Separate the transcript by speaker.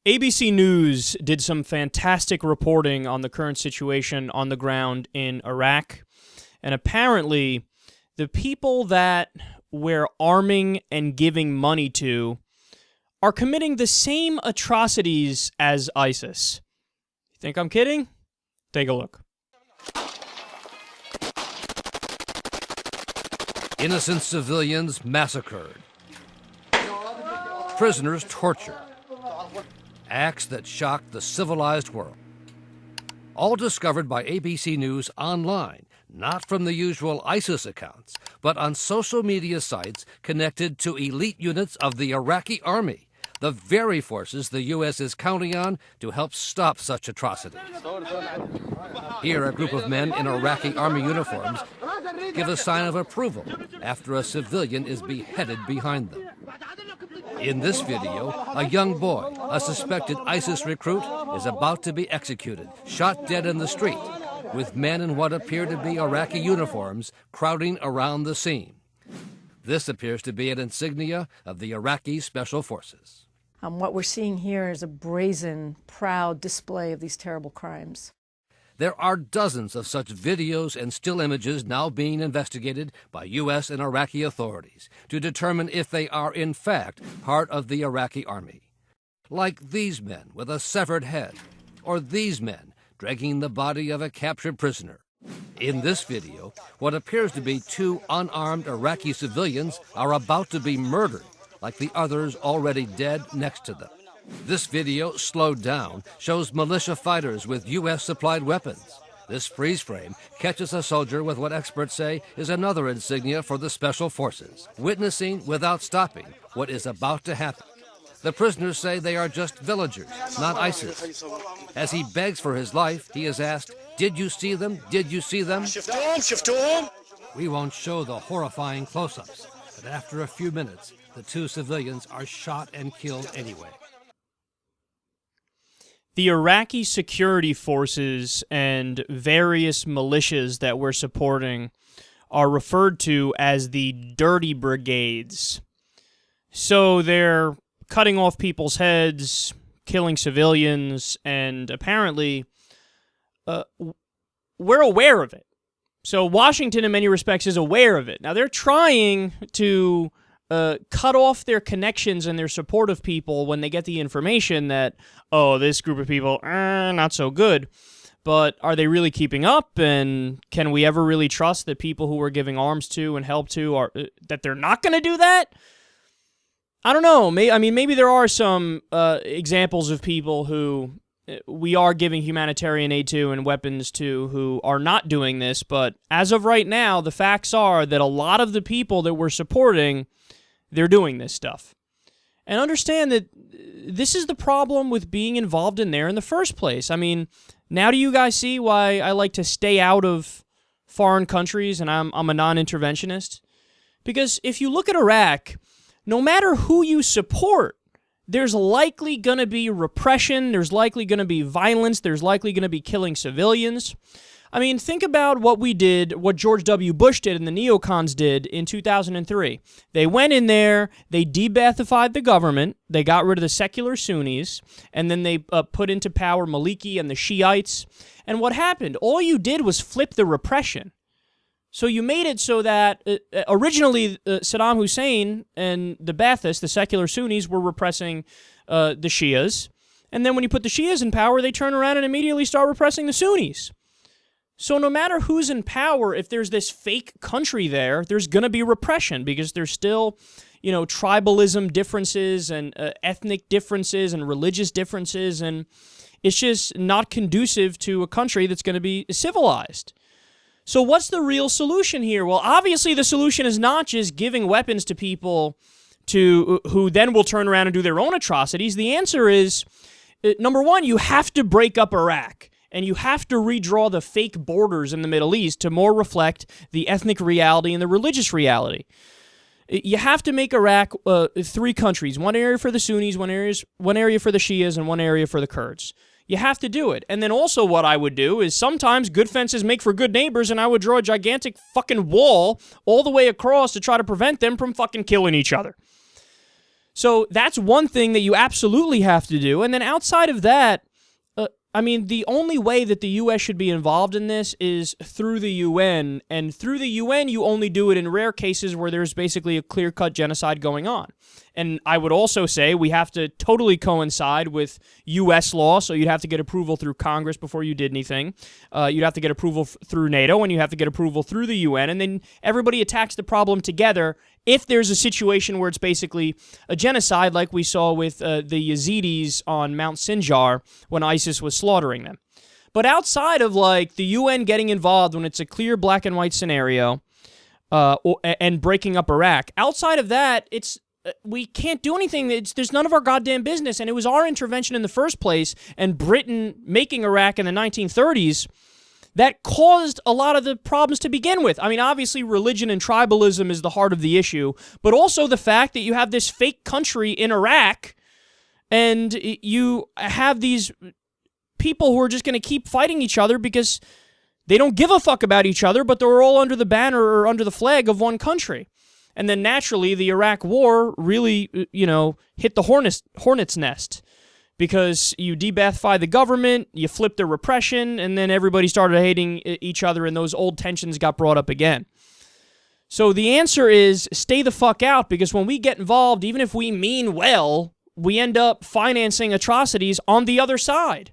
Speaker 1: ABC News did some fantastic reporting on the current situation on the ground in Iraq, and apparently the people that we're arming and giving money to are committing the same atrocities as ISIS. You think I'm kidding? Take a look.
Speaker 2: Innocent civilians massacred. Prisoners tortured. Acts that shocked the civilized world. All discovered by ABC News online, not from the usual ISIS accounts, but on social media sites connected to elite units of the Iraqi army, the very forces the U.S. is counting on to help stop such atrocities. Here, a group of men in Iraqi army uniforms give a sign of approval after a civilian is beheaded behind them. In this video, a young boy, a suspected ISIS recruit, is about to be executed, shot dead in the street, with men in what appear to be Iraqi uniforms crowding around the scene. This appears to be an insignia of the Iraqi Special Forces.
Speaker 3: What we're seeing here is a brazen, proud display of these terrible crimes.
Speaker 2: There are dozens of such videos and still images now being investigated by U.S. and Iraqi authorities to determine if they are in fact part of the Iraqi army. Like these men with a severed head, or these men dragging the body of a captured prisoner. In this video, what appears to be two unarmed Iraqi civilians are about to be murdered, like the others already dead next to them. This video, slowed down, shows militia fighters with U.S.-supplied weapons. This freeze frame catches a soldier with what experts say is another insignia for the Special Forces, witnessing without stopping what is about to happen. The prisoners say they are just villagers, not ISIS. As he begs for his life, he is asked, "Did you see them? Did you see them?" We won't show the horrifying close-ups, but after a few minutes, the two civilians are shot and killed anyway.
Speaker 1: The Iraqi security forces and various militias that we're supporting are referred to as the dirty brigades. So they're cutting off people's heads, killing civilians, and apparently we're aware of it. So Washington, in many respects, is aware of it. Now, they're trying to cut off their connections and their support of people when they get the information that, oh, this group of people, not so good. But are they really keeping up? And can we ever really trust that people who we're giving arms to and help to are that they're not going to do that? I don't know. Maybe there are some examples of people who we are giving humanitarian aid to and weapons to who are not doing this. But as of right now, the facts are that a lot of the people that we're supporting, they're doing this stuff. And understand that this is the problem with being involved in there in the first place. I mean, now do you guys see why I like to stay out of foreign countries and I'm a non-interventionist? Because if you look at Iraq, no matter who you support, there's likely going to be repression, there's likely going to be violence, there's likely going to be killing civilians. I mean, think about what we did, what George W. Bush did and the neocons did in 2003. They went in there, they de-Baathified the government, they got rid of the secular Sunnis, and then they put into power Maliki and the Shiites. And what happened? All you did was flip the repression. So you made it so that originally Saddam Hussein and the Baathists, the secular Sunnis, were repressing the Shias. And then when you put the Shias in power, they turn around and immediately start repressing the Sunnis. So no matter who's in power, if there's this fake country there, there's going to be repression because there's still, tribalism differences and ethnic differences and religious differences. And it's just not conducive to a country that's going to be civilized. So what's the real solution here? Well, obviously the solution is not just giving weapons to people who then will turn around and do their own atrocities. The answer is, number one, you have to break up Iraq, and you have to redraw the fake borders in the Middle East to more reflect the ethnic reality and the religious reality. You have to make Iraq three countries, one area for the Sunnis, one area for the Shias, and one area for the Kurds. You have to do it. And then also what I would do is sometimes good fences make for good neighbors, and I would draw a gigantic fucking wall all the way across to try to prevent them from fucking killing each other. So that's one thing that you absolutely have to do. And then outside of that, I mean, the only way that the U.S. should be involved in this is through the UN. And through the UN, you only do it in rare cases where there's basically a clear-cut genocide going on. And I would also say we have to totally coincide with U.S. law, so you'd have to get approval through Congress before you did anything. You'd have to get approval through NATO, and you have to get approval through the UN, and then everybody attacks the problem together if there's a situation where it's basically a genocide like we saw with the Yazidis on Mount Sinjar when ISIS was slaughtering them. But outside of like the UN getting involved when it's a clear black and white scenario and breaking up Iraq, outside of that, we can't do anything. There's none of our goddamn business, and it was our intervention in the first place, and Britain making Iraq in the 1930s that caused a lot of the problems to begin with. I mean, obviously, religion and tribalism is the heart of the issue, but also the fact that you have this fake country in Iraq, and you have these people who are just going to keep fighting each other because they don't give a fuck about each other, but they're all under the banner or under the flag of one country. And then naturally, the Iraq War really, hit the hornet's nest because you de-Ba'athify the government, you flip the repression, and then everybody started hating each other, and those old tensions got brought up again. So the answer is stay the fuck out, because when we get involved, even if we mean well, we end up financing atrocities on the other side.